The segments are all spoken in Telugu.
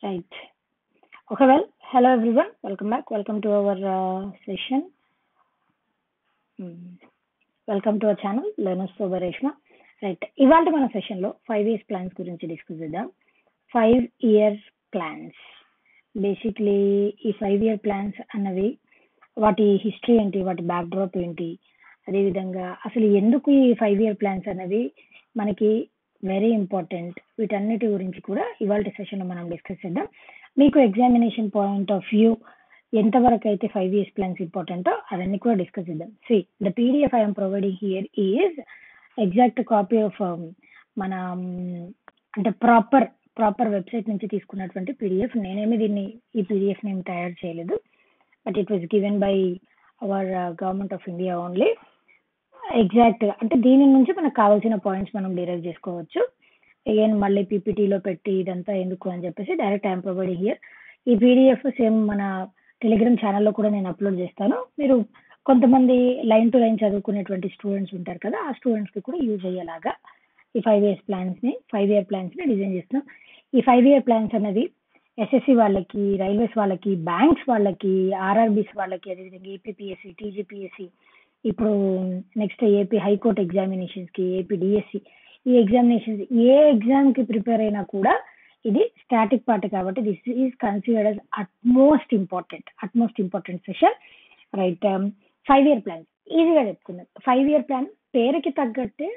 Right. Okay, well, hello everyone. Welcome back. Welcome to our session. Welcome to our channel, Learners for Reshma. Right. ఇవాళ మన సెషన్ లో 5 years plans గురించి డిస్కస్ చేద్దాం. 5 year plans. బేసిక్లీ ఈ 5 year plans అన్నవి వాటి హిస్టరీ ఏంటి, వాటి బ్యాక్ డ్రాప్ ఏంటి, అదేవిధంగా అసలు ఎందుకు ఈ 5 year plans అనేవి మనకి వెరీ ఇంపార్టెంట్, వీటన్నిటి గురించి కూడా ఇవాళ సెషన్లో మనం డిస్కస్ చేద్దాం. మీకు ఎగ్జామినేషన్ పాయింట్ ఆఫ్ వ్యూ ఎంతవరకు అయితే 5 years ప్లాన్స్ ఇంపార్టెంటో అవన్నీ కూడా డిస్కస్ చేద్దాం. The PDF I'm providing here is exact copy of మన అంటే ప్రాపర్ వెబ్సైట్ నుంచి తీసుకున్నటువంటి పీడిఎఫ్. నేనేమి ఈ పీడిఎఫ్ నేను తయారు చేయలేదు, but it was given by our government of India only. Exact అంటే దీని నుంచి మనకు కావాల్సిన పాయింట్స్ మనం డిరైవ్ చేసుకోవచ్చు. అగైన్ మళ్ళీ పీపీటీలో పెట్టి ఇదంతా ఎందుకు అని చెప్పేసి డైరెక్ట్ ఐఎమ్ ప్రొవైడింగ్ హియర్. ఈ పీడిఎఫ్ సేమ్ మన టెలిగ్రామ్ ఛానల్లో కూడా నేను అప్లోడ్ చేస్తాను. మీరు కొంతమంది లైన్ టు లైన్ చదువుకునేటువంటి స్టూడెంట్స్ ఉంటారు కదా, ఆ స్టూడెంట్స్కి కూడా యూజ్ అయ్యేలాగా ఈ 5 years ప్లాన్స్ని డిజైన్ చేస్తున్నాం. ఈ 5 year ప్లాన్స్ అనేవి ఎస్ఎస్సి వాళ్ళకి, రైల్వేస్ వాళ్ళకి, బ్యాంక్స్ వాళ్ళకి, ఆర్ఆర్బీస్ వాళ్ళకి, అదేవిధంగా ఏపీపీఎస్సి, టీజీపీఎస్సి, ఇప్పుడు నెక్స్ట్ ఏపీ హైకోర్టు ఎగ్జామినేషన్స్కి, ఏపీ డిఎస్సి, ఈ ఎగ్జామినేషన్స్ ఏ ఎగ్జామ్కి ప్రిపేర్ అయినా కూడా ఇది స్టాటిక్ పార్ట్ కాబట్టి this is considered as utmost important session. Right. 5 year plan ఈజీగా చెప్పుకుందాం. 5 year ప్లాన్ పేరుకి తగ్గట్టే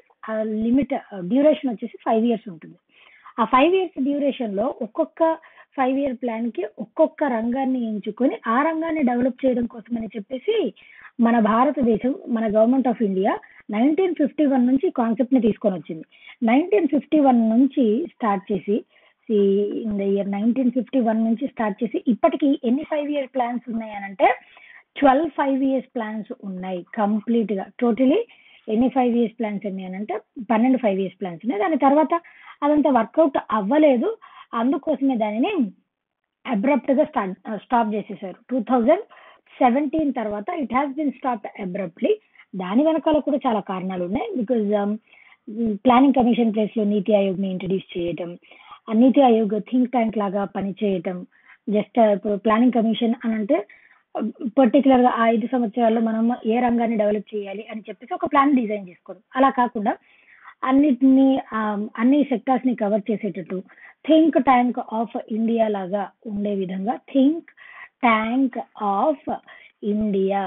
లిమిట్ డ్యూరేషన్ వచ్చేసి 5 years ఉంటుంది. ఆ 5 years డ్యూరేషన్లో ఒక్కొక్క 5 year ప్లాన్కి ఒక్కొక్క రంగాన్ని ఎంచుకొని ఆ రంగాన్ని డెవలప్ చేయడం కోసం అని చెప్పేసి మన భారతదేశం, మన గవర్నమెంట్ ఆఫ్ ఇండియా 1951 నుంచి కాన్సెప్ట్ని తీసుకొని వచ్చింది. 1951 నుంచి స్టార్ట్ చేసి ఇన్ ద ఇయర్ 1951 నుంచి స్టార్ట్ చేసి ఇప్పటికి ఎన్ని 5 year ప్లాన్స్ ఉన్నాయి అని అంటే 12 5 years ప్లాన్స్ ఉన్నాయి కంప్లీట్గా. టోటలీ ఎన్ని 5 years ప్లాన్స్ ఉన్నాయి అని అంటే 12 5 years ప్లాన్స్ ఉన్నాయి. దాని తర్వాత అదంతా వర్కౌట్ అవ్వలేదు, అందుకోసమే దానిని అబ్రప్ట్గా స్టాప్ చేసేసారు. 2017 తర్వాత it has been stop abruptly. దాని వెనకాల కూడా చాలా కారణాలు ఉన్నాయి. బికాజ్ ప్లానింగ్ కమిషన్ ప్లేస్లో నీతి ఆయోగ్ని ఇంట్రడ్యూస్ చేయటం, ఆ నీతి ఆయోగ్ థింక్ ట్యాంక్ లాగా పనిచేయటం. జస్ట్ ఇప్పుడు ప్లానింగ్ కమిషన్ అని అంటే పర్టికులర్గా ఆ 5 సంవత్సరాల్లో మనం ఏ రంగాన్ని డెవలప్ చేయాలి అని చెప్పేసి ఒక ప్లాన్ డిజైన్ చేసుకోవడం. అలా కాకుండా అన్ని సెక్టార్స్ని కవర్ చేసేటట్టు థింక్ ట్యాంక్ ఆఫ్ ఇండియా లాగా ఉండే విధంగా think tank of India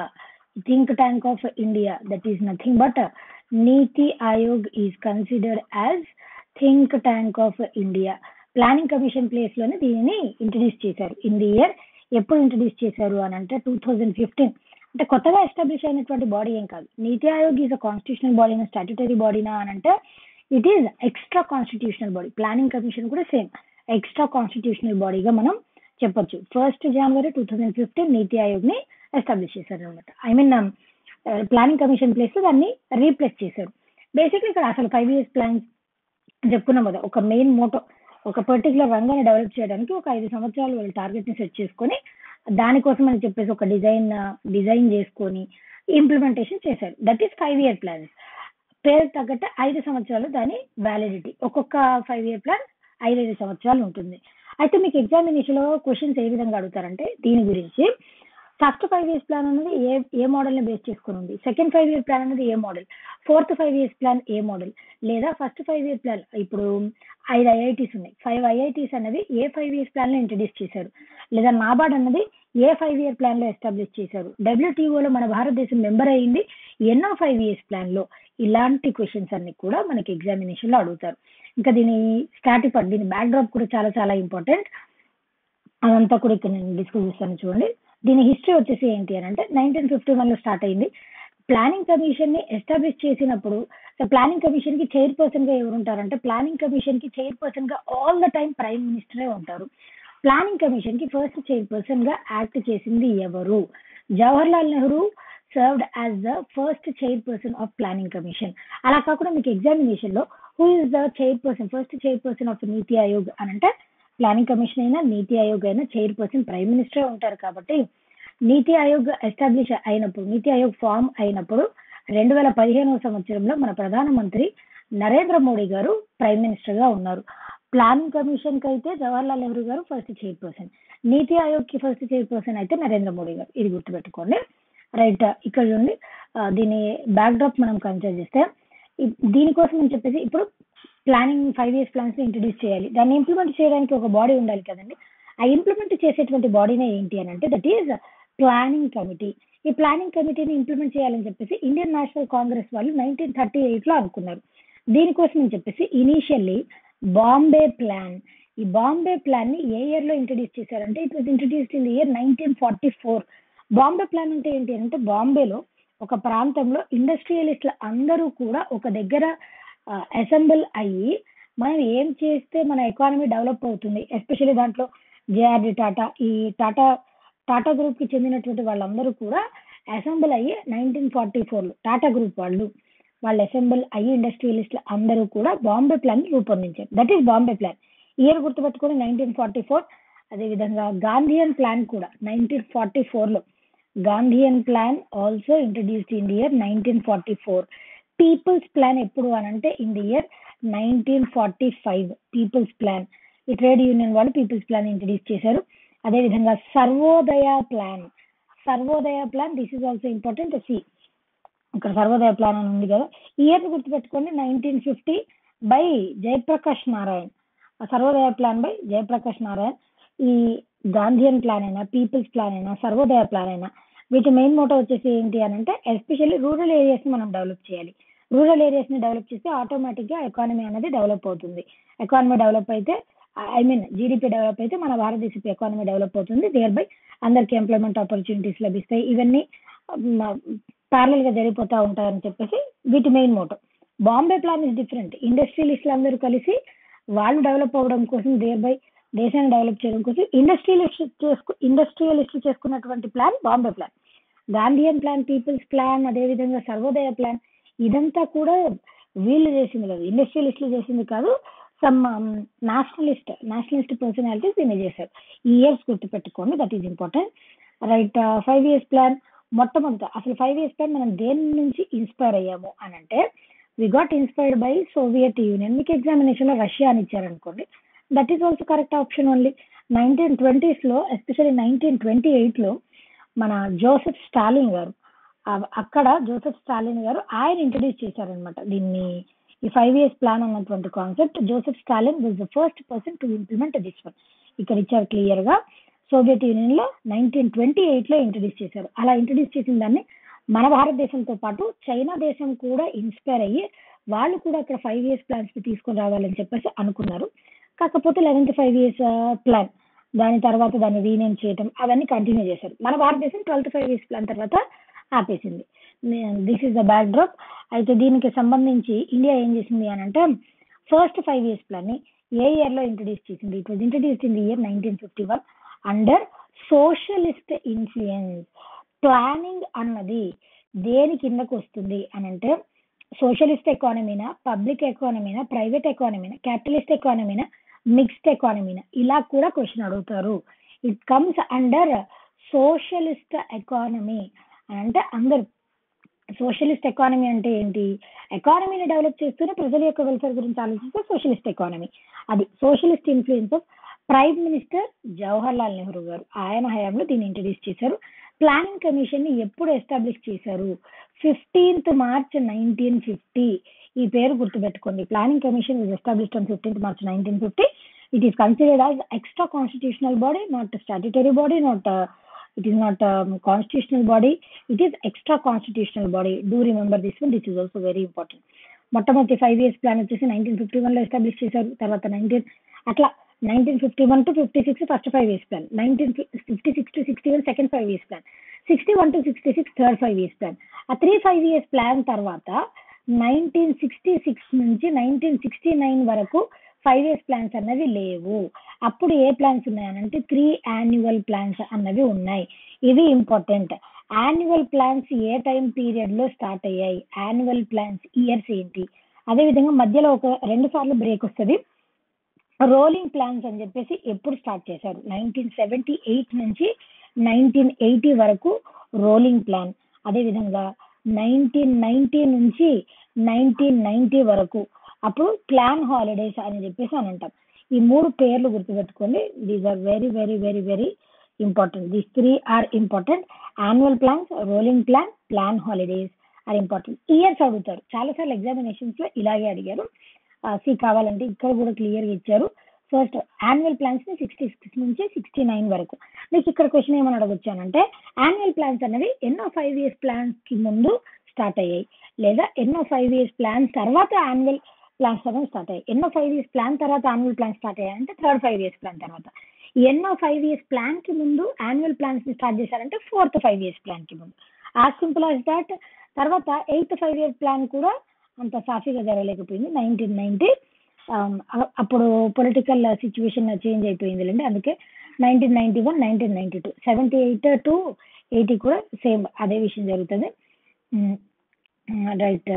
that is nothing but NITI Aayog is considered as think tank of India. Planning commission ప్లేస్లోనే దీనిని ఇంట్రడ్యూస్ చేశారు. ఇన్ ది ఇయర్ ఎప్పుడు ఇంట్రడ్యూస్ చేశారు అని అంటే 2015. అంటే కొత్తగా ఎస్టాబ్లిష్ అయినటువంటి బాడీ ఏం కాదు. NITI Aayog is a constitutional బాడీనా, స్టాట్యుటరీ బాడీనా అని అంటే it is extra constitutional body. Planning commission కూడా సేమ్ ఎక్స్ట్రా కాన్స్టిట్యూషనల్ బాడీగా మనం చెప్పొచ్చు. 1st January 2015 నీతి ఆయోగ్ని ఎస్టాబ్లిష్ చేశారు అనమాట. ప్లానింగ్ కమిషన్ ప్లేస్ దాన్ని రీప్లేస్ చేశారు. బేసిక్లీ ఇక్కడ అసలు 5 years ప్లాన్స్ చెప్పుకున్నాం కదా, ఒక మెయిన్ మోటో, ఒక పర్టికులర్ రంగాన్ని డెవలప్ చేయడానికి ఒక 5 సంవత్సరాలు వాళ్ళు టార్గెట్ని సెట్ చేసుకొని దానికోసం అని చెప్పేసి ఒక డిజైన్ చేసుకొని ఇంప్లిమెంటేషన్ చేశారు. That is 5 year plans. పేరు తగ్గట్టు 5 సంవత్సరాలు దాని వ్యాలిడిటీ. ఒక్కొక్క 5 year ప్లాన్ 5 సంవత్సరాలు ఉంటుంది. అయితే మీకు ఎగ్జామినేషన్లో క్వశ్చన్స్ ఏ విధంగా అడుగుతారంటే దీని గురించి ఫస్ట్ 5 years ప్లాన్ అనేది ఏ మోడల్ని బేస్ చేసుకుని ఉంది, సెకండ్ 5 year ప్లాన్ అనేది ఏ model, fourth 5 years plan A model, లేదా ఫస్ట్ 5 year ప్లాన్ ఇప్పుడు 5 IITs ఉన్నాయి, 5 IITs అనేవి ఏ 5 years ప్లాన్లో ఇంట్రడ్యూస్ చేశారు, లేదా నాబార్డ్ అన్నది ఏ 5 year ప్లాన్లో ఎస్టాబ్లిష్ చేశారు, డబ్ల్యూటీఓలో మన భారతదేశం మెంబర్ అయ్యింది ఎన్నో 5 years ప్లాన్లో. ఇలాంటి క్వశ్చన్స్ అన్ని కూడా మనకి ఎగ్జామినేషన్లో అడుగుతారు. ఇంకా దీని స్టాటిక్ పార్ట్, దీని బ్యాక్ డ్రాప్ కూడా చాలా చాలా ఇంపార్టెంట్. అదంతా కూడా ఇక్కడ నేను డిస్కస్ చేస్తాను. చూడండి, దీని హిస్టరీ వచ్చేసి ఏంటి అని అంటే 1951లో స్టార్ట్ అయింది. ప్లానింగ్ కమిషన్ని ఎస్టాబ్లిష్ చేసినప్పుడు ప్లానింగ్ కమిషన్కి చైర్పర్సన్గా ఎవరు ఉంటారంటే ప్లానింగ్ కమిషన్కి చైర్పర్సన్గా ఆల్ ద టైమ్ ప్రైమ్ మినిస్టరే ఉంటారు. ప్లానింగ్ కమిషన్కి ఫస్ట్ చైర్పర్సన్గా యాక్ట్ చేసింది ఎవరు? Jawaharlal Nehru served as the first chairperson of planning commission. అలా కాకుండా మీకు ఎగ్జామినేషన్లో who is the first chairperson of నీతి ఆయోగ్ అని అంటే ప్లానింగ్ కమిషన్ అయినా నీతి ఆయోగ్ అయినా చైర్పర్సన్ ప్రైమ్ మినిస్టరే ఉంటారు. కాబట్టి నీతి ఆయోగ్ ఎస్టాబ్లిష్ అయినప్పుడు, నీతి ఆయోగ్ ఫామ్ అయినప్పుడు 2015 సంవత్సరంలో మన ప్రధానమంత్రి నరేంద్ర మోడీ గారు ప్రైమ్ మినిస్టర్గా ఉన్నారు. ప్లానింగ్ కమిషన్ కి అయితే జవహర్లాల్ నెహ్రూ గారు ఫస్ట్ చైర్పర్సన్, నీతి ఆయోగ్ కి ఫస్ట్ చైర్పర్సన్ అయితే నరేంద్ర మోడీ గారు. ఇది గుర్తుపెట్టుకోండి. రైట్, ఇక్కడ చూడండి, దీని బ్యాక్ డ్రాప్ మనం కన్సిడర్ చేస్తే దీనికోసం అని చెప్పేసి ఇప్పుడు ప్లానింగ్ 5 years ప్లాన్స్ ఇంట్రడ్యూస్ చేయాలి. దాన్ని ఇంప్లిమెంట్ చేయడానికి ఒక బాడీ ఉండాలి కదండి. ఆ ఇంప్లిమెంట్ చేసేటువంటి బాడీనే ఏంటి అని అంటే దట్ ఈస్ ప్లానింగ్ కమిటీ. ఈ ప్లానింగ్ కమిటీని ఇంప్లిమెంట్ చేయాలని చెప్పేసి ఇండియన్ నేషనల్ కాంగ్రెస్ వాళ్ళు 1938 లో అనుకున్నారు. దీనికోసం అని చెప్పేసి ఇనీషియల్లీ బాంబే ప్లాన్, ఈ బాంబే ప్లాన్ ని ఏ ఇయర్ లో ఇంట్రడ్యూస్ చేశారంటే it was introduced in the year 1944. Bombay plan అంటే ఏంటి అంటే బాంబేలో ఒక ప్రాంతంలో ఇండస్ట్రియలిస్టులు అందరూ కూడా ఒక దగ్గర అసెంబుల్ అయ్యి మనం ఏం చేస్తే మన ఎకానమీ డెవలప్ అవుతుంది, ఎస్పెషల్లీ దాంట్లో జేఆర్డి టాటా, ఈ టాటా గ్రూప్ కి చెందినటువంటి వాళ్ళందరూ కూడా అసెంబుల్ అయ్యి 1944లో టాటా గ్రూప్ వాళ్ళు అసెంబుల్ అయ్యి ఇండస్ట్రియలిస్టులు అందరూ కూడా బాంబే ప్లాన్ ని రూపొందించారు. That is Bombay plan. Year గుర్తుపెట్టుకొని 1944. అదేవిధంగా గాంధీయన్ ప్లాన్ కూడా 1944లో, Gandhian plan also introduced in the year 1944. People's plan ఎప్పుడు అని అంటే in the year 1945. People's plan, ఈ ట్రేడ్ యూనియన్ వాళ్ళు పీపుల్స్ ప్లాన్ ఇంట్రడ్యూస్ చేశారు. అదేవిధంగా Sarvodaya plan, this is also important. ఇక్కడ సర్వోదయ ప్లాన్ అని ఉంది కదా, ఇయర్ గుర్తుపెట్టుకోండి 1950 by Jayaprakash Narayan. Sarvodaya plan by Jayaprakash Narayan. ఈ గాంధీయన్ ప్లాన్ అయినా, పీపుల్స్ ప్లాన్ అయినా, సర్వోదయ ప్లాన్ అయినా వీటి మెయిన్ మోటో వచ్చేసి ఏంటి అని అంటే ఎస్పెషల్లీ రూరల్ ఏరియాస్ ని మనం డెవలప్ చేయాలి. రూరల్ ఏరియాస్ ని డెవలప్ చేస్తే ఆటోమేటిక్ గా ఎకానమీ అనేది డెవలప్ అవుతుంది. ఎకానమీ డెవలప్ అయితే జీడిపి డెవలప్ అయితే మన భారతదేశపు ఎకానమీ డెవలప్ అవుతుంది. దేర్ బై అందరికి ఎంప్లాయ్మెంట్ ఆపర్చునిటీస్ లభిస్తాయి. ఇవన్నీ ప్యారల్ గా జరిగిపోతా ఉంటాయని చెప్పేసి వీటి main motto. Bombay plan is different. ఇండస్ట్రియలిస్టులు అందరూ కలిసి వాళ్ళు డెవలప్ అవ్వడం కోసం, దేర్ బై దేశాన్ని డెవలప్ చేయడం కోసం ఇండస్ట్రియలిస్టులు చేసుకున్నటువంటి plan Bombay plan. Gandhian plan, people's plan, అదేవిధంగా సర్వోదయ ప్లాన్ ఇదంతా కూడా వీళ్ళు చేసింది కాదు, ఇండస్ట్రియలిస్టులు చేసింది కాదు, సమ్ నేషనలిస్ట్ పర్సనాలిటీస్ దీన్ని చేశారు. ఈ ఇయర్స్ గుర్తుపెట్టుకోండి, that is important. Right, 5 years plan మొట్టమొదట అసలు 5 years ప్లాన్ మనం దేని నుంచి ఇన్స్పైర్ అయ్యాము అని అంటే we got inspired by Soviet Union. మీకు ఎగ్జామినేషన్ లో రష్యా అని ఇచ్చారనుకోండి, that is also correct option only. 1920s లో, ఎస్పెషల్లీ 1928 లో మన జోసెఫ్ స్టాలిన్ గారు, అక్కడ జోసెఫ్ స్టాలిన్ గారు ఆయన ఇంట్రడ్యూస్ చేశారనమాట దీన్ని. ఈ 5 years ప్లాన్ అన్నటువంటి concept Joseph Stalin was the first person to implement this one. ఇక్కడ ఇచ్చారు క్లియర్ గా. సోవియట్ యూనియన్ లో 1928 లో ఇంట్రడ్యూస్ చేశారు. అలా ఇంట్రడ్యూస్ చేసిన దాన్ని మన భారతదేశంతో పాటు చైనా దేశం కూడా ఇన్స్పైర్ అయ్యి వాళ్ళు కూడా అక్కడ 5 years ప్లాన్స్ తీసుకొని రావాలని చెప్పేసి అనుకున్నారు. కాకపోతే 11th 5 years ప్లాన్, దాని తర్వాత దాన్ని రీనేమ్ చేయడం అవన్నీ కంటిన్యూ చేశారు. మన భారతదేశం 12th 5 years ప్లాన్ తర్వాత ఆపేసింది. This is the backdrop. అయితే దీనికి సంబంధించి ఇండియా ఏం చేసింది అని అంటే ఫస్ట్ 5 years ప్లాన్ ని ఏ ఇయర్ లో ఇంట్రడ్యూస్ చేసింది? It was introduced in the year 1951 under socialist influence. Planning అన్నది దేని కిందకు వస్తుంది అని అంటే సోషలిస్ట్ ఎకానమీనా, పబ్లిక్ ఎకానమీనా, ప్రైవేట్ ఎకానమీనా, క్యాపిటలిస్ట్ ఎకానమీనా, మిక్స్డ్ ఎకానమీనా, ఇలా కూడా క్వశ్చన్ అడుగుతారు. It comes under socialist economy అని అంటే అందరు. సోషలిస్ట్ ఎకానమీ అంటే ఏంటి? ఎకానమీని డెవలప్ చేస్తూనే ప్రజల యొక్క వెల్ఫేర్ గురించి ఆలోచిస్తే సోషలిస్ట్ ఎకానమీ. అది socialist influence of prime minister Jawaharlal Nehru గారు, ఆయన హయాంలో దీన్ని ఇంట్రడ్యూస్ చేశారు. ప్లానింగ్ కమిషన్ ని ఎప్పుడు ఎస్టాబ్లిష్ చేశారు? 15th March 1950. ఈ పేరు గుర్తుపెట్టుకోండి. Planning commission was established on 15th March 1950. It is considered as extra constitutional body, not a statutory body, it is not a constitutional body, it is extra constitutional body. Do remember this one, this is also very important. మొట్టమొదటి 5 years ప్లాన్ వచ్చేసి 1951 లో ఎస్టాబ్లిష్ చేశారు. తర్వాత 1951 to 56 first 5 years plan, 1956 to 61 second 5 years plan, 61 to 66 third 5 years plan. ఆ 5 years ప్లాన్ తర్వాత 1966 నుంచి 1969 వరకు 5 years ప్లాన్స్ అన్నవి లేవు. అప్పుడు ఏ ప్లాన్స్ ఉన్నాయనంటే 3 annual ప్లాన్స్ అన్నవి ఉన్నాయి. ఇవి ఇంపార్టెంట్. యాన్యువల్ ప్లాన్స్ ఏ టైం పీరియడ్ లో స్టార్ట్ అయ్యాయి? యాన్యువల్ ప్లాన్స్ ఇయర్స్ ఏంటి? అదేవిధంగా మధ్యలో ఒక 2 సార్లు బ్రేక్ వస్తుంది. రోలింగ్ ప్లాన్స్ అని చెప్పేసి ఎప్పుడు స్టార్ట్ చేశారు? 1978 నుంచి 1980 వరకు రోలింగ్ ప్లాన్. అదేవిధంగా 1990 నుంచి 1990 వరకు అప్పుడు ప్లాన్ హాలిడేస్ అని చెప్పేసి అని అంటాం. ఈ 3 పేర్లు గుర్తుపెట్టుకోండి. These are very very very very important. These 3 are important. Annual plans, rolling plan, plan holidays are important. Years అడుగుతారు చాలాసార్లు ఎగ్జామినేషన్స్ లో ఇలాగే అడిగారు. కావాలంటే ఇక్కడ కూడా క్లియర్గా ఇచ్చారు. ఫస్ట్ యాన్యువల్ ప్లాన్స్ ని 66 నుంచి 69 వరకు. మీకు ఇక్కడ క్వశ్చన్ ఏమని అడగొచ్చానంటే యాన్యువల్ ప్లాన్స్ అనేవి ఎన్నో 5 ఇయర్స్ ప్లాన్స్ కి ముందు స్టార్ట్ అయ్యాయి, లేదా ఎన్నో 5 ఇయర్స్ ప్లాన్స్ తర్వాత యాన్యువల్ ప్లాన్స్ అనేవి స్టార్ట్ అయ్యాయి. ఎన్నో 5 ఇయర్స్ ప్లాన్ తర్వాత యాన్యువల్ ప్లాన్ స్టార్ట్ అయ్యాయి అంటే థర్డ్ 5 ఇయర్స్ ప్లాన్ తర్వాత. ఎన్నో 5 ఇయర్స్ ప్లాన్ కి ముందు యాన్యువల్ ప్లాన్స్ ని స్టార్ట్ చేశారంటే ఫోర్త్ 5 ఇయర్స్ ప్లాన్ కి ముందు. As simple as that. తర్వాత 8th 5 ఇయర్ ప్లాన్ కూడా అంత సాఫీగా జరగలేకపోయింది. 1990 అప్పుడు పొలిటికల్ సిచ్యువేషన్ చేంజ్ అయిపోయింది లేండి. అందుకే 1991, 1992, 78 to 80 కూడా సేమ్ అదే విషయం జరుగుతుంది. రైట్.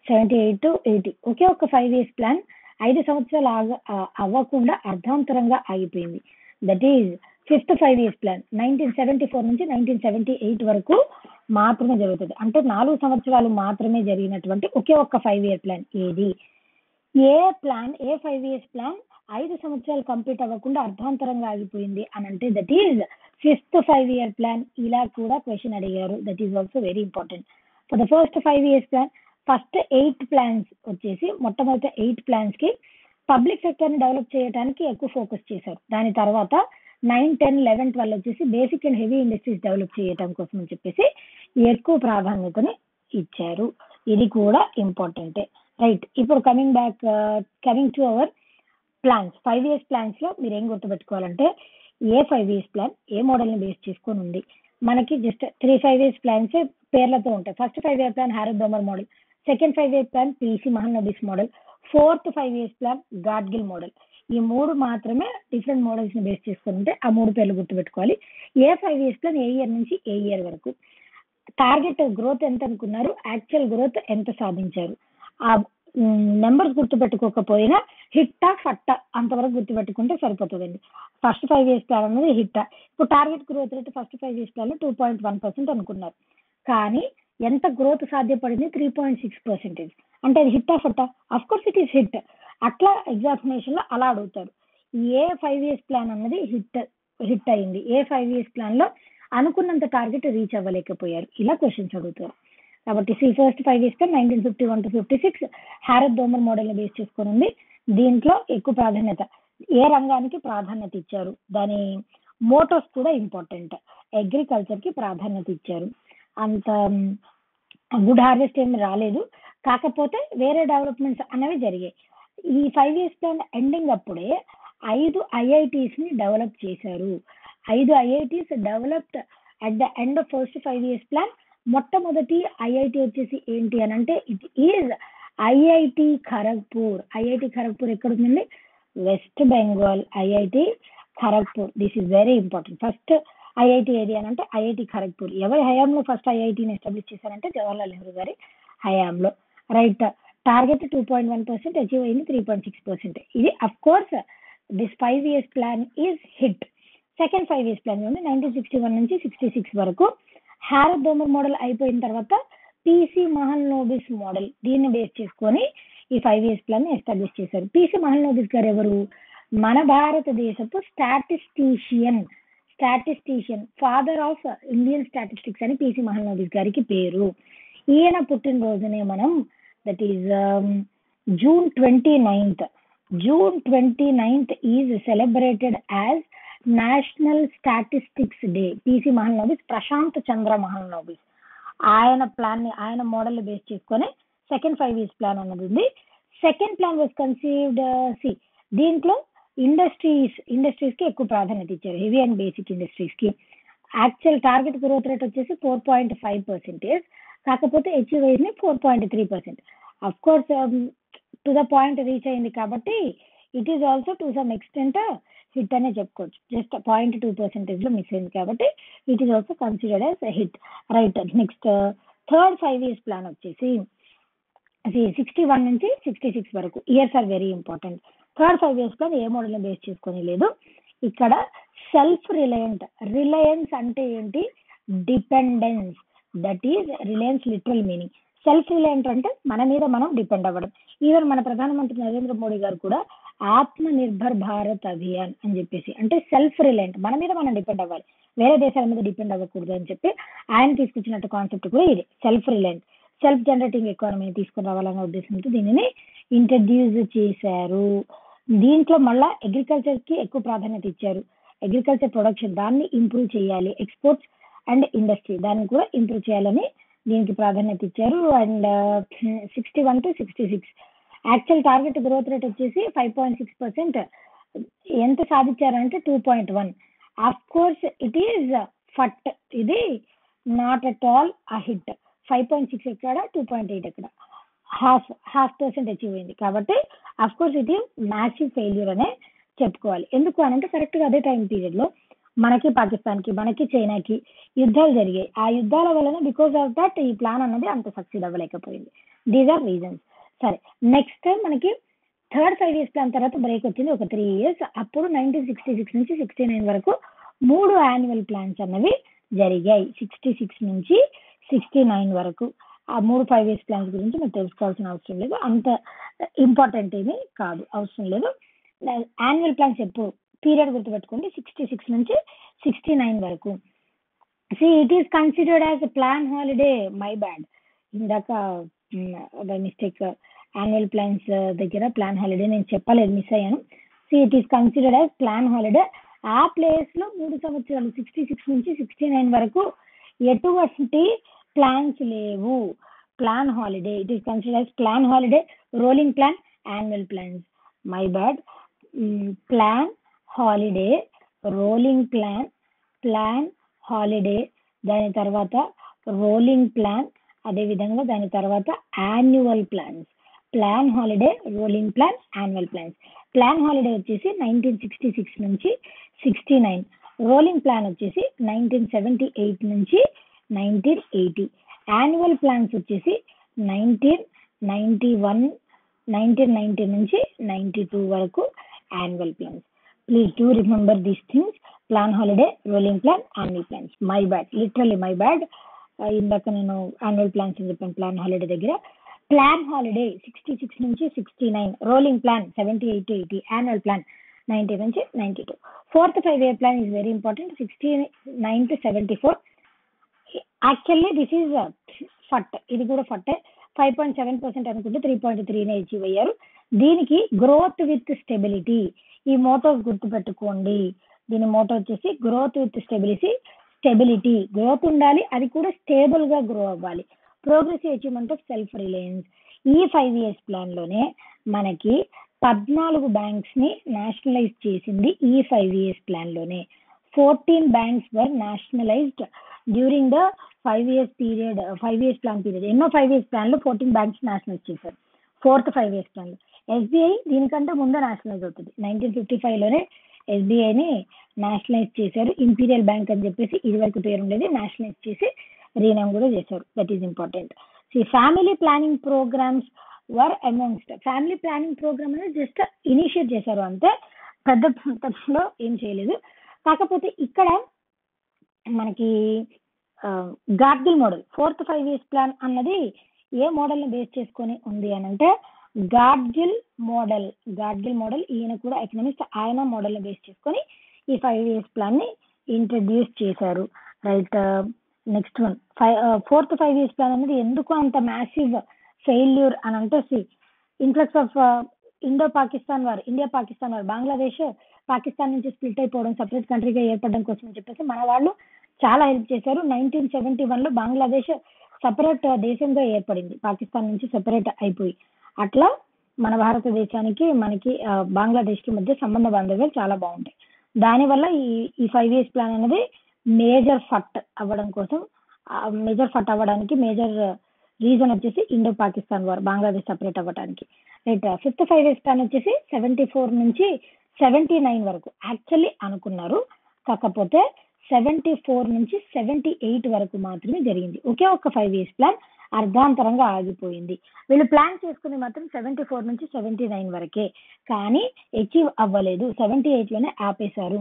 78 to 80 ఒకే ఒక 5 ఇయర్స్ ప్లాన్ 5 సంవత్సరాలు అవ్వకుండా అర్ధాంతరంగా ఆగిపోయింది. That is 5th 5 years plan 1974 నుంచి 1978 వరకు మాత్రమే జరుగుతుంది. అంటే 4 సంవత్సరాలు మాత్రమే జరిగినటువంటి ఒకే ఒక్క 5 ఇయర్ ప్లాన్ ఏది? ఏ 5 ఇయర్స్ ప్లాన్ 5 సంవత్సరాలు కంప్లీట్ అవ్వకుండా అర్ధాంతరంగా ఆగిపోయింది అని అంటే that is 5th 5 year plan. ఇలా కూడా క్వశ్చన్ అడిగారు. That is also very important. For the first 5 years plan first 8 plans వచ్చేసి మొట్టమొదటి 8 ప్లాన్స్ కి పబ్లిక్ సెక్టర్ ని డెవలప్ చేయడానికి ఎక్కువ ఫోకస్ చేశారు. దాని తర్వాత 9, 10, 11, 12 వచ్చేసి basic and heavy industries develop చేయడం కోసం అని చెప్పేసి ఎక్కువ ప్రాధాన్యతని ఇచ్చారు. ఇది కూడా ఇంపార్టెంటే. రైట్. ఇప్పుడు coming to our plans. 5 years plans లో మీరు ఏం గుర్తుపెట్టుకోవాలంటే ఏ 5 ఇయర్స్ ప్లాన్ ఏ మోడల్ ని బేస్ చేసుకొని ఉంది. మనకి జస్ట్ 3 5 ఇయర్స్ ప్లాన్స్ పేర్లతో ఉంటాయి. First 5 year plan Harrod Domar model, second 5 year plan PC Mahalanobis model, fourth 5 years plan Gadgil model. ఈ 3 మాత్రమే డిఫరెంట్ మోడల్స్ ని బేస్ చేసుకుని ఉంటే ఆ 3 పేర్లు గుర్తుపెట్టుకోవాలి. ఏ 5 ఇయర్స్ ప్లాన్ ఏ ఇయర్ నుంచి ఏ ఇయర్ వరకు, టార్గెట్ గ్రోత్ ఎంత అనుకున్నారు, యాక్చువల్ గ్రోత్ ఎంత సాధించారు. ఆ నెంబర్స్ గుర్తుపెట్టుకోకపోయినా హిట్టా ఫట్టా అంతవరకు గుర్తుపెట్టుకుంటే సరిపోతుందండి. ఫస్ట్ 5 ఇయర్స్ ప్లాన్ అనేది హిట్టా. ఇప్పుడు target growth rate first 5 years plan లో 2.1% అనుకున్నారు, కానీ ఎంత గ్రోత్ సాధ్యపడింది 3.6%. అంటే అది హిట్టా ఫట్టా? Of course it is hit. అట్లా ఎగ్జామినేషన్ లో అలా అడుగుతారు. ఏ 5 ఇయర్స్ ప్లాన్ అన్నది హిట్ అయింది, ఏ 5 ఇయర్స్ ప్లాన్ లో అనుకున్నంత టార్గెట్ రీచ్ అవ్వలేకపోయారు, ఇలా క్వశ్చన్స్ అడుగుతారు. కాబట్టి first 5 years plan 1951 to 56 Harrod Domar model ని బేస్ చేసుకొని ఉంది. దీంట్లో ఎక్కువ ప్రాధాన్యత ఏ రంగానికి ప్రాధాన్యత ఇచ్చారు, దాని మోటోస్ కూడా ఇంపార్టెంట్. అగ్రికల్చర్ కి ప్రాధాన్యత ఇచ్చారు. అంత గుడ్ హార్వెస్ట్ ఏమి రాలేదు, కాకపోతే వేరే డెవలప్మెంట్స్ అనేవి జరిగాయి. ఈ 5 ఇయర్స్ ప్లాన్ ఎండింగ్ అప్పుడే 5 ఐఐటీస్ ని డెవలప్ చేశారు. 5 IITs developed at the end of first 5 years plan. మొట్టమొదటి ఐఐటి వచ్చేసి ఏంటి అని అంటే it is IIT Kharagpur. IIT Kharagpur ఎక్కడ ఉందండి? West Bengal IIT Kharagpur. This is very important. First IIT ఏది అని అంటే ఐఐటి ఖరగ్పూర్. ఎవరి హయాంలో ఫస్ట్ ఐఐటిని ఎస్టాబ్లిష్ చేశారంటే జవహర్లాల్ నెహ్రూ గారి హయాంలో. రైట్. టార్గెట్ 2.1%, అచీవ్ అయింది 3.6%. ఇది of course this 5 years plan is hit. Second 5 years plan ఉంది 1961 నుంచి 66 వరకు. హారత్ దోమర్ మోడల్ అయిపోయిన తర్వాత పీసీ మహల్నోబిస్ మోడల్, దీన్ని బేస్ చేసుకొని ఈ 5 ఇయర్స్ ప్లాన్ ని ఎస్టాబ్లిష్ చేశారు. పీసీ మహల్నోబిస్ గారు ఎవరు? మన భారతదేశపు statistician, father of Indian statistics అని పీసీ మహల్నోబిస్ గారికి పేరు. ఈయన పుట్టినరోజునే మనం that is June 29th. June 29th is celebrated as national statistics day. PC Mahalanobis, Prashant Chandra Mahalanobis, ఆయన ప్లాన్ ని ఆయన మోడల్ బేస్ చేసుకొని సెకండ్ 5 ఇయర్స్ ప్లాన్ అన్నది ఉంది. Second plan was conceived. దీంట్లో ఇండస్ట్రీస్ కి ఎక్కువ ప్రాధాన్యత ఇచ్చారు, హెవీ అండ్ బేసిక్ ఇండస్ట్రీస్ కి. యాక్చువల్ టార్గెట్ గ్రోత్ రేట్ వచ్చేసి 4.5%, కాకపోతే అచీవ్ అయింది 4.3%. Of course to the point reach అయింది కాబట్టి it is also to some extent hit అనే చెప్పుకోవచ్చు. జస్ట్ 0.2% లో మిస్ అయింది కాబట్టి it is also considered as hit. Right. Next third 5 years plan వచ్చేసి 61 నుంచి 66 వరకు. Years are very important. Third 5 years plan A model ని బేస్ చేసుకొని లేదు. ఇక్కడ సెల్ఫ్ రిలయన్స్ అంటే ఏంటి? Dependence. That is Reliance literal meaning. Self reliant అంటే మన మీద మనం డిపెండ్ అవ్వడం. ఈవెన్ మన ప్రధానమంత్రి నరేంద్ర మోడీ గారు కూడా ఆత్మ నిర్భర్ భారత్ అభియాన్ అని చెప్పేసి, అంటే సెల్ఫ్ రిలయంట్, మన మీద మనం డిపెండ్ అవ్వాలి, వేరే దేశాల మీద డిపెండ్ అవ్వకూడదు అని చెప్పి ఆయన తీసుకొచ్చినట్టు కాన్సెప్ట్ కూడా ఇది. Self reliant, self generating economy తీసుకుని రావాలనే ఉద్దేశంతో దీనిని ఇంట్రడ్యూస్ చేశారు. దీంట్లో మళ్ళా అగ్రికల్చర్ కి ఎక్కువ ప్రాధాన్యత ఇచ్చారు. అగ్రికల్చర్ ప్రొడక్షన్ దాన్ని ఇంప్రూవ్ చేయాలి, ఎక్స్పోర్ట్స్ అండ్ ఇండస్ట్రీ దాన్ని కూడా ఇంప్రూవ్ చేయాలని దీనికి ప్రాధాన్యత ఇచ్చారు. And 61 to 66 actual target growth rate వచ్చేసి 5.6%. ఎంత సాధించారంటే 2.1. ఆఫ్ కోర్స్ ఇట్ ఈస్ ఫట్, ఇది not at all a hit. 5.6 ఎక్కడ, 2.8 ఎక్కడ, హాఫ్ పర్సెంట్ అచీవ్ అయింది. కాబట్టి అఫ్ కోర్స్ ఇది మ్యాసివ్ ఫెయిల్యూర్ అనే చెప్పుకోవాలి. ఎందుకు అనంటే కరెక్ట్ గా అదే టైం పీరియడ్ లో మనకి పాకిస్తాన్కి, మనకి చైనాకి యుద్ధాలు జరిగాయి. ఆ యుద్ధాల వలన బికాస్ ఆఫ్ దట్ ఈ ప్లాన్ అన్నది అంత సక్సీడ్ అవ్వలేకపోయింది. These are reasons. సరే, నెక్స్ట్ టైం మనకి థర్డ్ 5 years ప్లాన్ తర్వాత బ్రేక్ వచ్చింది ఒక 3 years. అప్పుడు 1966 నుంచి 69 వరకు 3 యాన్యువల్ ప్లాన్స్ అన్నవి జరిగాయి. 66 నుంచి 69 వరకు ఆ 3 5 years ప్లాన్స్ గురించి మీరు తెలుసుకోవాల్సిన అవసరం లేదు, అంత ఇంపార్టెంట్ ఏమీ కాదు, అవసరం లేదు. యాన్యువల్ ప్లాన్స్ ఎప్పుడు పీరియడ్ గుర్తుపెట్టుకోండి, 66 నుంచి 69 వరకు. It is considered as plan holiday. My bad, ఇందాక బై మిస్టేక్ యాన్యువల్ ప్లాన్స్ దగ్గర ప్లాన్ హాలిడే నేను చెప్పలేదు, మిస్ అయ్యాను. It is considered as plan holiday. ఆ ప్లేస్ లో 3 సంవత్సరాలు 66 నుంచి 69 వరకు ఎటువంటి ప్లాన్స్ లేవు. Plan holiday, it is considered as plan holiday, rolling plan, annual plans. My bad, plan holiday, rolling plan, plan holiday, దాని తర్వాత రోలింగ్ ప్లాన్, అదేవిధంగా దాని తర్వాత annual plans. Plan holiday, rolling plan, annual plans. Plan holiday వచ్చేసి 1966 నుంచి 69, రోలింగ్ ప్లాన్ వచ్చేసి 1978 నుంచి 1980, యాన్యువల్ ప్లాన్స్ వచ్చేసి 1990 నుంచి 92 వరకు annual plans. Please do remember these things. Plan holiday, rolling plan, annual plans. My bad, literally my bad. ఇందాక నేను యాన్యువల్ ప్లాన్స్ అని చెప్పాను ప్లాన్ హాలిడే దగ్గర. ప్లాన్ హాలిడే 66 నుంచి 69, rolling plan 78 to 80, annual plan 90 నుంచి 92. Fourth 5 year plan is very important, 69 to 74. Actually this is ఫట్, ఇది కూడా ఫట్టే. 5.7% అనుకుంటే 3.3 అచీవ్ అయ్యారు. దీనికి గ్రోత్ విత్ స్టెబిలిటీ, ఈ మోటోస్ గుర్తుపెట్టుకోండి. దీని మోటో వచ్చేసి గ్రోత్ విత్ స్టెబిలిటీ, గ్రోత్ ఉండాలి, అది కూడా స్టేబుల్ గా గ్రో అవ్వాలి. Progressive achievement of self Reliance. ఈ 5 years ప్లాన్ లోనే మనకి 14 బ్యాంక్స్ ని నేషనలైజ్ చేసింది. ఈ 5 years ప్లాన్ లోనే 14 banks were nationalised during the 5 years period, 5 years plan period. ఎన్నో 5 years ప్లాన్ లో 14 బ్యాంక్స్ నేషనలైజ్ చేశారు. ఫోర్త్ 5 years ప్లాన్ లో ఎస్బీఐ దీనికంటే ముందే నేషనలైజ్ అవుతుంది. 1955 లోనే ఎస్బీఐని నేషనలైజ్ చేశారు. ఇంపీరియల్ బ్యాంక్ అని చెప్పేసి ఇది వరకు పేరు ఉండేది, నేషనలైజ్ చేసి రీనేమ్ కూడా చేశారు. That is important. Family planning programs were amongst. Family planning program అనేది జస్ట్ ఇనిషియేట్ చేశారు అంతే, పెద్ద మొత్తంలో ఏం చేయలేదు. కాకపోతే ఇక్కడ మనకి Gadgil model, fourth 5 years plan అన్నది ఏ మోడల్ ని బేస్ చేసుకొని ఉంది అని అంటే గాడ్గిల్ మోడల్. ఈయన కూడా ఎకనామిస్ట్, ఆయన మోడల్ ని బేస్ చేసుకొని ఈ 5 years ప్లాన్ ని ఇంట్రడ్యూస్ చేశారు. Right, next one, fourth 5 years plan అనేది ఎందుకు అంత మ్యాసివ్ ఫెయిల్యూర్ అని అంటే influx of India Pakistan war, Bangladesh Pakistan నుంచి స్ప్లిట్ అయిపోవడం, సపరేట్ కంట్రీగా ఏర్పడడం కోసం అని చెప్పేసి మన వాళ్ళు చాలా హెల్ప్ చేశారు. 1971 లో బంగ్లాదేశ్ సపరేట్ దేశంగా ఏర్పడింది, పాకిస్తాన్ నుంచి సెపరేట్ అయిపోయి. అట్లా మన భారతదేశానికి మనకి బంగ్లాదేశ్ కి మధ్య సంబంధ బాంధవ్యాలు చాలా బాగుంటాయి. దానివల్ల ఈ 5 years ప్లాన్ అనేది మేజర్ ఫట్ అవ్వడానికి మేజర్ రీజన్ వచ్చేసి Indo Pakistan war, Bangladesh separate అవ్వడానికి. రైట్, ఫిఫ్త్ 5 years ప్లాన్ వచ్చేసి 74 నుంచి 79 వరకు యాక్చువల్లీ అనుకున్నారు. కాకపోతే 74 నుంచి 78 వరకు మాత్రమే జరిగింది. ఒకే ఒక్క 5 years ప్లాన్ అర్ధాంతరంగా ఆగిపోయింది. వీళ్ళు ప్లాన్ చేసుకుని మాత్రం 74 నుంచి 79 వరకే, కానీ అచీవ్ అవ్వలేదు. 78 లోనే ఆపేశారు.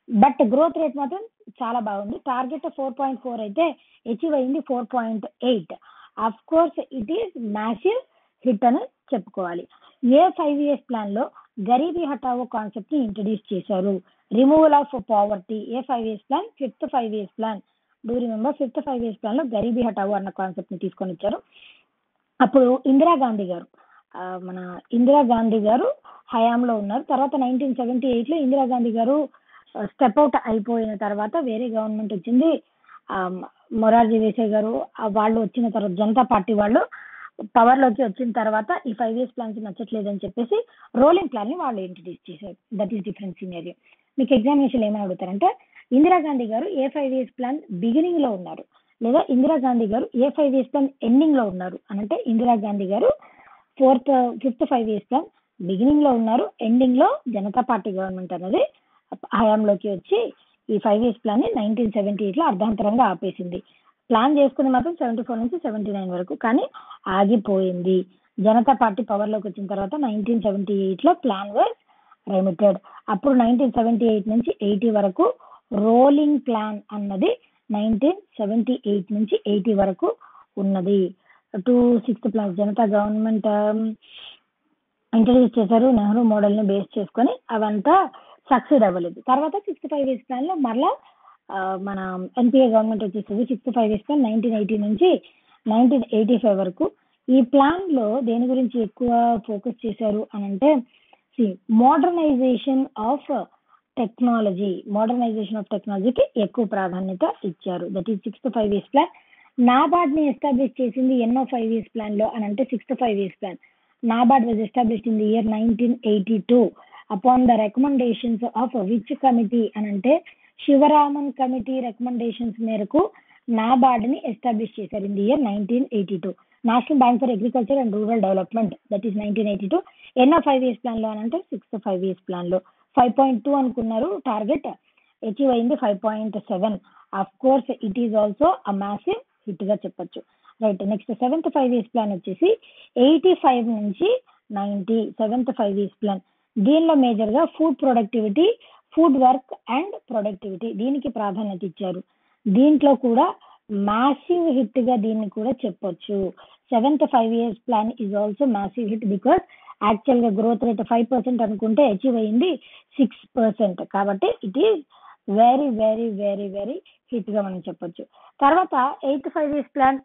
బట్ గ్రోత్ రేట్ మాత్రం చాలా బాగుంది. టార్గెట్ 4.4 అయితే అచీవ్ అయింది 4.8. Of course it is massive hit అని చెప్పుకోవాలి. ఏ 5 years ప్లాన్ లో గరీబీ హఠావో కాన్సెప్ట్ ని ఇంట్రడ్యూస్ చేశారు. Removal of poverty A 5 years plan, 5th 5 years plan. Do remember 5th 5 years plan లో గరీబీ హఠావో అన్న కాన్సెప్ట్ ని తీసుకొని వచ్చారు. అప్పుడు ఇందిరాగాంధీ గారు మన ఇందిరాగాంధీ గారు హయాంలో ఉన్నారు. తర్వాత 1978లో ఇందిరాగాంధీ గారు స్టెప్ అవుట్ అయిపోయిన తర్వాత వేరే గవర్నమెంట్ వచ్చింది. మొరార్జీ దేశాయ్ గారు వాళ్ళు వచ్చిన తర్వాత జనతా పార్టీ వాళ్ళు పవర్ లోకి వచ్చిన తర్వాత ఈ 5 years ప్లాన్స్ నచ్చట్లేదని చెప్పేసి రోలింగ్ ప్లాన్ ని వాళ్ళు ఇంట్రడ్యూస్ చేశారు. That is different scenario. మీకు ఎగ్జామినేషన్ ఏమని అడుగుతారంటే ఇందిరాగాంధీ గారు ఏ 5 years ప్లాన్ బిగినింగ్ లో ఉన్నారు, లేదా ఇందిరాగాంధీ గారు ఏ 5 years ప్లాన్ ఎండింగ్ లో ఉన్నారు అని అంటే ఇందిరాగాంధీ గారు 5th 5 years ప్లాన్ బిగినింగ్ లో ఉన్నారు, ఎండింగ్ లో జనతా పార్టీ గవర్నమెంట్ అనేది హయాంలోకి వచ్చి ఈ 5 years ప్లాన్ ని 1978 లో అర్ధాంతరంగా ఆపేసింది. ప్లాన్ చేసుకుని మాత్రం 74 నుంచి 79 వరకు, కానీ ఆగిపోయింది. జనతా పార్టీ పవర్ లోకి వచ్చిన తర్వాత 1978 లో ప్లాన్ వాజ్ రెమిటెడ్. అప్పుడు 1978 నుంచి 80 వరకు రోలింగ్ ప్లాన్ అన్నది 1978 నుంచి 80 వరకు ఉన్నది. 6th plan Janata government introduce చేశారు. నెహ్రూ మోడల్ ని బేస్ చేసుకొని అవంతా సక్సెడ్ అవ్వలేదు. తర్వాత 6th 5 years ప్లాన్ లో మరలా మన ఎన్పిఏ గవర్నమెంట్ వచ్చేసింది. 6th 5 years ప్లాన్ 1980 నుంచి 1985 వరకు. ఈ ప్లాన్ లో దేని గురించి ఎక్కువ ఫోకస్ చేశారు అని అంటే మోడర్నైజేషన్ ఆఫ్ టెక్నాలజీకి ఎక్కువ ప్రాధాన్యత ఇచ్చారు. That is 6th 5 years plan. NABARD ని ఎస్టాబ్లిష్ చేసింది ఎన్నో 5 years ప్లాన్ లో అని అంటే 6th 5 years plan. NABARD was established in the year 1982 upon the recommendations of which committee అని అంటే శివరామన్ కమిటీ రికమెండేషన్స్ మేరకు నాబార్డ్ ని ఎస్టాబ్లిష్ చేశారు in the year 1982. National bank for agriculture and rural development that is 1982. ఎన్నో 5 years ప్లాన్ లో అని అంటే 6th 5 years ప్లాన్ లో 5.2 అనుకున్నారు టార్గెట్, అచీవ్ అయింది 5.7. Of course it is also a massive hit గా చెప్పొచ్చు. Right. Next 7th 5 years plan వచ్చేసి 85 నుంచి 90. 7th 5 years ప్లాన్ దీనిలో మేజర్ గా food productivity, food work and productivity దీనికి ప్రాధాన్యత ఇచ్చారు. దీంట్లో కూడా మ్యాసివ్ హిట్ గా దీన్ని కూడా చెప్పొచ్చు. 7th 5 years plan is also massive hit because actual గా గ్రోత్ రేట్ 5% అనుకుంటే అచీవ్ అయింది 6%. కాబట్టి it is very very very very hit గా మనం చెప్పొచ్చు. తర్వాత 8th 5 years ప్లాన్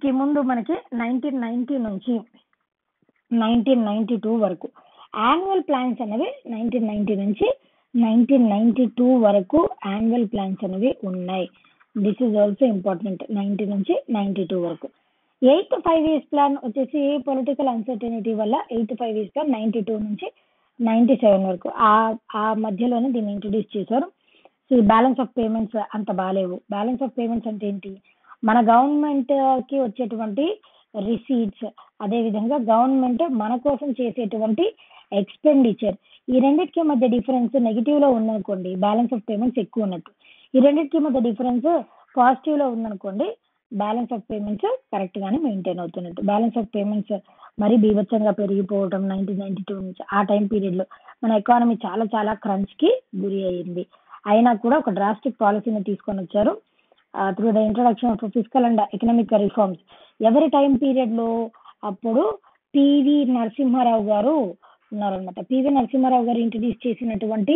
కి ముందు మనకి 1990 నుంచి 1992 వరకు యాన్యువల్ ప్లాన్స్ అనేవి 1990 నుంచి 1992 వరకు యాన్యువల్ ప్లాన్స్ అనేవి ఉన్నాయి. This is also important. 90 నుంచి 92 వరకు. 8th 5 years ప్లాన్ వచ్చేసి పొలిటికల్ అన్సర్టనిటీ వల్ల 8th 5 years ప్లాన్ 92 నుంచి 97 వరకు ఆ మధ్యలోనే దీన్ని ఇంట్రడ్యూస్ చేశారు. సో బ్యాలెన్స్ ఆఫ్ పేమెంట్స్ అంత బాగాలేవు. బ్యాలెన్స్ ఆఫ్ పేమెంట్స్ అంటే ఏంటి? మన గవర్నమెంట్ కి వచ్చేటువంటి రిసీట్స్, అదే విధంగా గవర్నమెంట్ మన కోసం చేసేటువంటి ఎక్స్పెండిచర్, ఈ రెండింటికి మధ్య డిఫరెన్స్ నెగిటివ్ లో ఉందనుకోండి బ్యాలెన్స్ ఆఫ్ పేమెంట్స్ ఎక్కువ ఉన్నట్టు. ఈ రెండింటికి మధ్య డిఫరెన్స్ పాజిటివ్ లో ఉందనుకోండి బ్యాలెన్స్ ఆఫ్ పేమెంట్స్ కరెక్ట్ గానే మెయింటైన్ అవుతున్నట్టు. బ్యాలెన్స్ ఆఫ్ పేమెంట్స్ మరీ బీభత్సంగా పెరిగిపోవడం 1992 నుంచి ఆ టైం పీరియడ్ లో మన ఎకానమీ చాలా చాలా క్రంచ్ కి గురి అయ్యింది. అయినా కూడా ఒక డ్రాస్టిక్ పాలసీని తీసుకొని వచ్చారు through the introduction of physical and economic reforms. ఎవరి టైం పీరియడ్ లో? అప్పుడు పివి నరసింహారావు గారు ఉన్నారనమాట. పివి నరసింహారావు గారు ఇంట్రడ్యూస్ చేసినటువంటి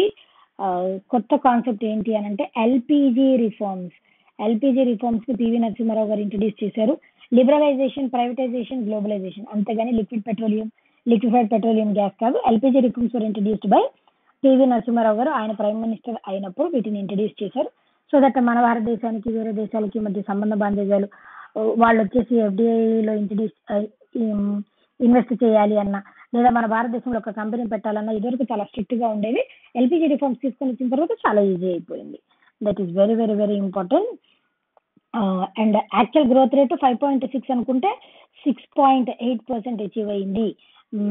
కొత్త కాన్సెప్ట్ ఏంటి అని అంటే ఎల్పిజి రిఫార్మ్స్ కి పివి నరసింహారావు గారు ఇంట్రడ్యూస్ చేశారు. లిబరలైజేషన్, ప్రైవేటైజేషన్, గ్లోబలైజేషన్, అంతేగాని లిక్విఫైడ్ పెట్రోలియం గ్యాస్ కాదు. LPG reforms were introduced by PV Narasimha Rao garu. ఆయన ప్రైమ్ మినిస్టర్ అయినప్పుడు వీటిని ఇంట్రడ్యూస్ చేశారు. సో దట్ మన భారతదేశానికి వేరే దేశాలకి మధ్య సంబంధ బాంధవ్యాలు వాళ్ళు వచ్చేసి ఎఫ్డిఐలో ఇన్వెస్ట్ చేయాలి అన్నా, లేదా మన భారతదేశంలో ఒక కంపెనీ పెట్టాలన్నా ఇదివరకు చాలా స్ట్రిక్ట్ గా ఉండేవి. ఎల్పిజి రిఫార్మ్స్ తీసుకొని వచ్చిన తర్వాత చాలా ఈజీ అయిపోయింది. That is very very very important. And actual growth rate 5.6 అనుకుంటే 6.8% అచీవ్ అయింది.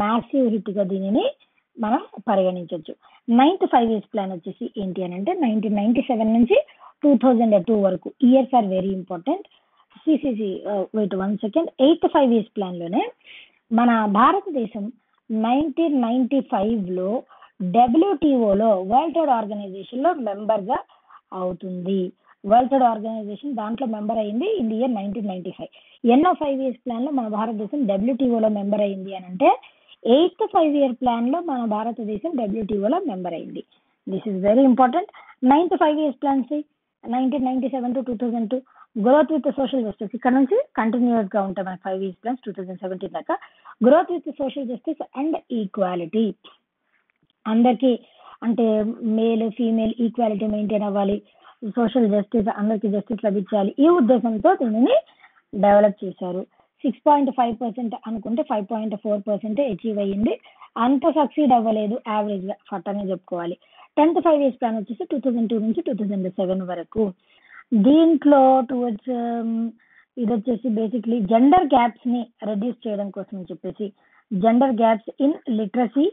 మ్యాసివ్ హిట్ గా దీనిని మనం పరిగణించవచ్చు. 9th 5 years ప్లాన్ వచ్చేసి ఏంటి అని అంటే 1997 నుంచి 2002 వరకు. Years are very important. Wait 1 second. 8th 5 years plan లోనే మన భారతదేశం 1995 లో డబ్ల్యూటీఓలో వరల్డ్ ట్రేడ్ ఆర్గనైజేషన్ లో మెంబర్ గా అవుతుంది. వరల్డ్ ట్రేడ్ ఆర్గనైజేషన్ దాంట్లో మెంబర్ అయింది ఇన్ ది ఇయర్ 1995. ఎన్నో 5 years ప్లాన్ లో మన భారతదేశం డబ్ల్యూటీఓలో మెంబర్ అయింది అని అంటే 8th 5-year ప్లాన్ లో మన భారతదేశం WTOలో మెంబర్ అయింది. This is very important. 9th 5 years plans 1997 to 2002 growth with social justice. ఇక్కడ నుంచి కంటిన్యూస్ గా ఉంటాయి మన 5 years ప్లాన్స్ 2017 దాకా. Growth with social justice and equality, అందరికి అంటే మేల్ ఫీమేల్ ఈక్వాలిటీ మెయింటైన్ అవ్వాలి, సోషల్ జస్టిస్ అందరికి జస్టిస్ లభించాలి, ఈ ఉద్దేశంతో దీనిని డెవలప్ చేశారు. 6.5% అనుకుంటే 5.4% అచీవ్ అయ్యింది. అంత సక్సీడ్ అవ్వలేదు, యావరేజ్ గా ఫట్ అనే చెప్పుకోవాలి. 10th 5 years ప్లాన్ వచ్చేసి 2002 నుంచి 2007 వరకు. దీంట్లో టువర్డ్స్ ఇది వచ్చేసి బేసిక్లీ జెండర్ గ్యాప్స్ ని రెడ్యూస్ చేయడం కోసం చెప్పేసి gender gaps in literacy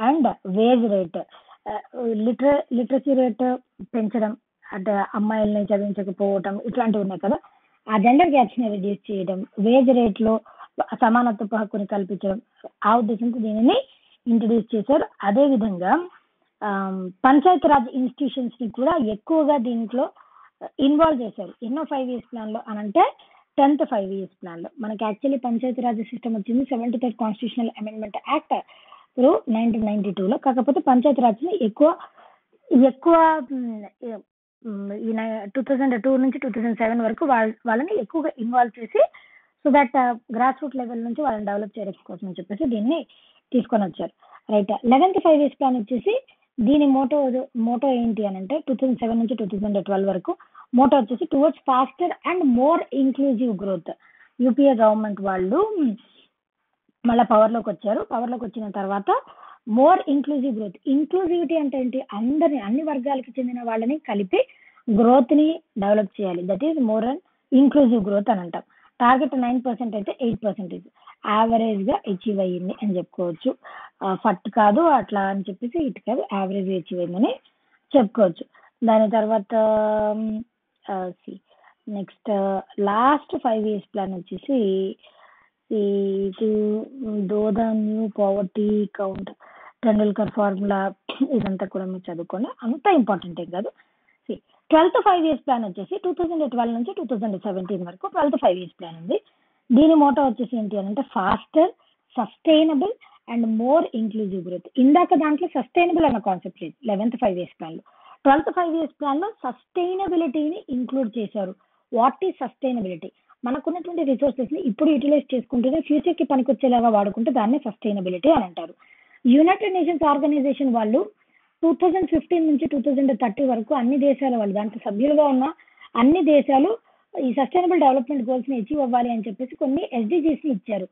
and veg rate, literacy rate పెంచడం, అంటే అమ్మాయిల్ని చదివించకపోవటం ఇట్లాంటివి ఉన్నాయి కదా, ఆ జెండర్ గ్యాప్స్ ని రెడ్యూస్ చేయడం, వేజ్ రేట్ లో సమానత్వపు హక్కుని కల్పించడం, ఆ ఉద్దేశంతో దీనిని ఇంట్రడ్యూస్ చేశారు. అదే విధంగా పంచాయతీరాజ్ ఇన్స్టిట్యూషన్స్ ని కూడా ఎక్కువగా దీంట్లో ఇన్వాల్వ్ చేశారు. ఎన్నో 5 years ప్లాన్ లో అనంటే 10th 5 years ప్లాన్ లో. మనకి యాక్చువల్లీ పంచాయతీరాజ్ సిస్టమ్ వచ్చింది 73rd constitutional amendment act through 1992 లో. కాకపోతే పంచాయతీరాజ్ ని ఎక్కువ 2002 నుంచి 2007 వరకు వాళ్ళని ఎక్కువగా ఇన్వాల్వ్ చేసి so that grass root level నుంచి వాళ్ళని డెవలప్ చేయడం కోసం చెప్పేసి దీన్ని తీసుకొని వచ్చారు. రైట్. 11th 5 years ప్లాన్ వచ్చేసి దీని మోటో ఏంటి అని అంటే 2007 నుంచి 2012 వరకు మోటో వచ్చేసి towards faster and more inclusive growth. UPA government వాళ్ళు మళ్ళీ పవర్లోకి వచ్చారు. పవర్లోకి వచ్చిన తర్వాత మోర్ ఇంక్లూజివ్ గ్రోత్. ఇంక్లూజివిటీ అంటే ఏంటి? అన్ని వర్గాలకు చెందిన వాళ్ళని కలిపి గ్రోత్ ని డెవలప్ చేయాలి. That is more and inclusive growth అని అంటాం. టార్గెట్ 9% అయితే 8% యావరేజ్ గా అచీవ్ అయ్యింది అని చెప్పుకోవచ్చు. ఫట్ కాదు అట్లా అని చెప్పేసి ఇటు కాదు, యావరేజ్ అచీవ్ అయిందని చెప్పుకోవచ్చు. దాని తర్వాత నెక్స్ట్ లాస్ట్ 5 years ప్లాన్ వచ్చేసి దోదా new poverty count, Tendulkar formula, ఇదంతా కూడా మీరు చదువుకోండి, అంత ఇంపార్టెంట్ ఏం కాదు. 12th 5 years ప్లాన్ వచ్చేసి 2012 నుంచి 2017 వరకు 12th 5 years ప్లాన్ ఉంది. దీని మోటో వచ్చేసి ఏంటి అని అంటే faster, sustainable and more inclusive growth. ఇందాక దాంట్లో సస్టైనబుల్ అన్న కాన్సెప్ట్ లేదు 11th 5 years ప్లాన్ లో. 12th 5 years ప్లాన్ లో సస్టైనబిలిటీని ఇంక్లూడ్ చేశారు. What is sustainability? మనకున్నటువంటి రిసోర్సెస్ ని ఇప్పుడు యూటిలైజ్ చేసుకుంటూనే ఫ్యూచర్ కి పనికొచ్చేలాగా వాడుకుంటే దాన్ని సస్టైనబిలిటీ అని అంటారు. యునైటెడ్ నేషన్స్ ఆర్గనైజేషన్ వాళ్ళు 2015 నుంచి 2030 వరకు అన్ని దేశాల వాళ్ళు, దాంట్లో సభ్యులుగా ఉన్న అన్ని దేశాలు ఈ సస్టైనబుల్ డెవలప్మెంట్ గోల్స్ ని అచీవ్ అవ్వాలి అని చెప్పేసి కొన్ని SDGs ని ఇచ్చారు.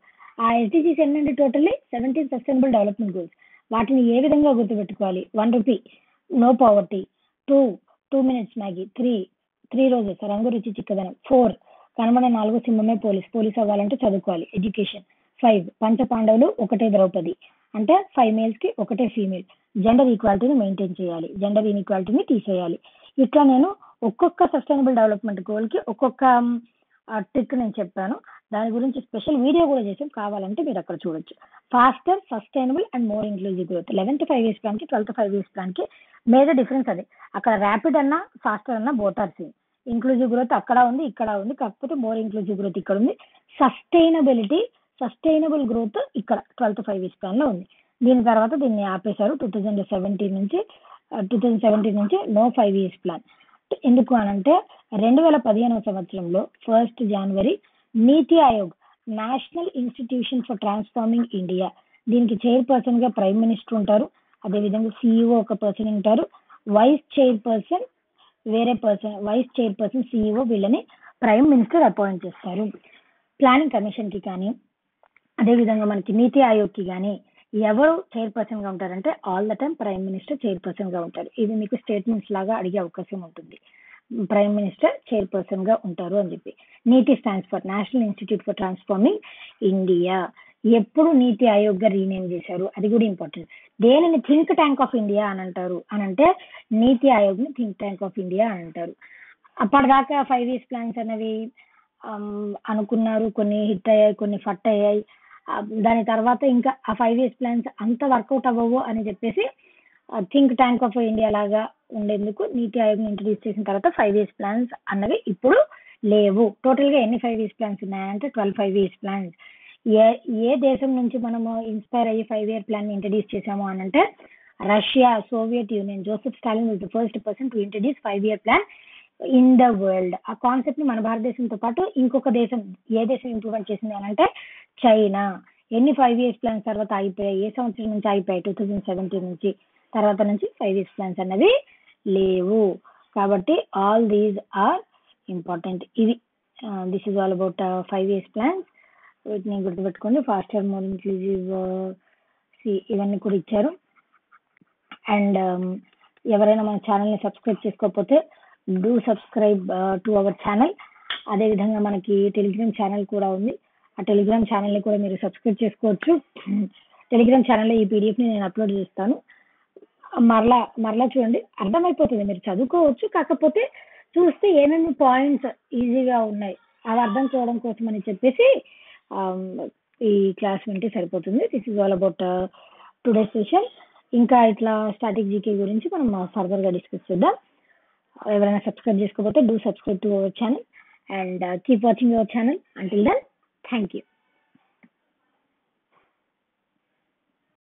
ఆ SDGs ఏంటంటే టోటల్లీ 17 సస్టైనబుల్ డెవలప్మెంట్ గోల్స్. వాటిని ఏ విధంగా గుర్తుపెట్టుకోవాలి? 1 rupee no poverty, 2 minutes Maggi, 3 roses రంగు రుచి చిక్కదనం, 4 కనబడే 4 సింహమే పోలీస్ అవ్వాలంటే చదువుకోవాలి, ఎడ్యుకేషన్, 5 పంచ పాండవులు ఒకటే ద్రౌపది అంటే 5 males కి ఒకటే ఫీమేల్, జెండర్ ఈక్వాలిటీని మెయింటైన్ చేయాలి, జెండర్ ఇన్ఈక్వాలిటీని తీసేయాలి. ఇట్లా నేను ఒక్కొక్క సస్టైనబుల్ డెవలప్మెంట్ గోల్ కి ఒక్కొక్క ట్రిక్ నేను చెప్పాను. దాని గురించి స్పెషల్ వీడియో కూడా చేసాం, కావాలంటే మీరు అక్కడ చూడొచ్చు. Faster, sustainable and more inclusive growth. 11th 5 years plan కి 12th 5 years ప్లాన్ కి మేజర్ డిఫరెన్స్ అదే. అక్కడ ర్యాపిడ్ అన్నా ఫాస్టర్ అన్నా both are same. Inclusive growth అక్కడ ఉంది, ఇక్కడ ఉంది, కాకపోతే మోర్ ఇంక్లూజివ్ గ్రోత్ ఇక్కడ ఉంది. సస్టైనబుల్ గ్రోత్ ఇక్కడ 12th 5 years ప్లాన్ లో ఉంది. దీని తర్వాత దీన్ని ఆపేశారు 2017 నుంచి నో 5 years ప్లాన్. ఎందుకు అనంటే 2015 సంవత్సరంలో 1st January NITI Aayog, national institution for transforming India, దీనికి చైర్పర్సన్ గా ప్రైమ్ మినిస్టర్ ఉంటారు. అదేవిధంగా CEO ఒక పర్సన్ ఉంటారు, వైస్ చైర్పర్సన్ CEO వీళ్ళని ప్రైమ్ మినిస్టర్ అపాయింట్ చేస్తారు. ప్లానింగ్ కమిషన్ కి కానీ అదేవిధంగా మనకి నీతి ఆయోగ్ కి కానీ ఎవరు చైర్పర్సన్ గా ఉంటారంటే all the time prime minister chairperson గా ఉంటారు. ఇది మీకు స్టేట్మెంట్స్ లాగా అడిగే అవకాశం ఉంటుంది, ప్రైమ్ మినిస్టర్ చైర్పర్సన్ గా ఉంటారు అని చెప్పి. నీతి stands for national institute for transforming India. ఎప్పుడు నీతి ఆయోగ్ గా రీనేమ్ చేశారు అది కూడా ఇంపార్టెంట్. దేనిని థింక్ ట్యాంక్ ఆఫ్ ఇండియా అని అంటారు అనంటే నీతి ఆయోగ్ ని థింక్ ట్యాంక్ ఆఫ్ ఇండియా అని అంటారు. అప్పటిదాకా 5 years ప్లాన్స్ అనేవి అనుకున్నారు, కొన్ని హిట్ అయ్యాయి, కొన్ని ఫట్ అయ్యాయి. దాని తర్వాత ఇంకా ఆ 5 years ప్లాన్స్ అంత వర్కౌట్ అవ్వవు అని చెప్పేసి థింక్ ట్యాంక్ ఆఫ్ ఇండియా లాగా ఉండేందుకు నీతి ఆయోగ్ ని ఇంట్రడ్యూస్ చేసిన తర్వాత 5 years ప్లాన్స్ అన్నవి ఇప్పుడు లేవు. టోటల్ గా ఎన్ని 5 years ప్లాన్స్ ఉన్నాయంటే 12 5 years ప్లాన్స్. ఏ ఏ దేశం నుంచి మనము ఇన్స్పైర్ అయ్యి 5-year ప్లాన్ ఇంట్రడ్యూస్ చేసాము అని అంటే Russia, Soviet union. Joseph Stalin was the first person to introduce 5-year plan in the world. ఆ కాన్సెప్ట్ ని మన భారతదేశంతో పాటు ఇంకొక దేశం, ఏ దేశం ఇంప్లిమెంట్ చేసింది అని అంటే చైనా. ఎన్ని 5-year ప్లాన్స్ తర్వాత అయిపోయాయి, ఏ సంవత్సరం నుంచి అయిపోయాయి? 2017 నుంచి. తర్వాత నుంచి 5-year ప్లాన్స్ అన్నవి లేవు. కాబట్టి ఆల్ దీస్ ఆర్ ఇంపార్టెంట్. ఇది this is all about 5-year plans. వీటిని గుర్తుపెట్టుకోండి. ఫాస్టర్, మోర్ ఇంక్లూజివ్, ఇవన్నీ కూడా ఇచ్చారు. అండ్ ఎవరైనా మన ఛానల్ని సబ్స్క్రైబ్ చేసుకోకపోతే do subscribe to our channel. అదేవిధంగా మనకి టెలిగ్రామ్ ఛానల్ కూడా ఉంది. ఆ టెలిగ్రామ్ ఛానల్ని కూడా మీరు సబ్స్క్రైబ్ చేసుకోవచ్చు. టెలిగ్రామ్ ఛానల్లో ఈ పీడిఎఫ్ని నేను అప్లోడ్ చేస్తాను. మరలా చూడండి, అర్థమైపోతుంది. మీరు చదువుకోవచ్చు, కాకపోతే చూస్తే ఏమేమి పాయింట్స్ ఈజీగా ఉన్నాయి అవి అర్థం చేయడం కోసం అని చెప్పేసి ఈ క్లాస్ వింటే సరిపోతుంది. This is all about today session. ఇంకా ఇట్లా స్టాటిక్ జీకే గురించి మనం ఫర్దర్గా డిస్కస్ చేద్దాం. ఎవరైనా సబ్స్క్రైబ్ చేసుకోకపోతే do subscribe to our channel and keep watching our channel. Until then, thank you.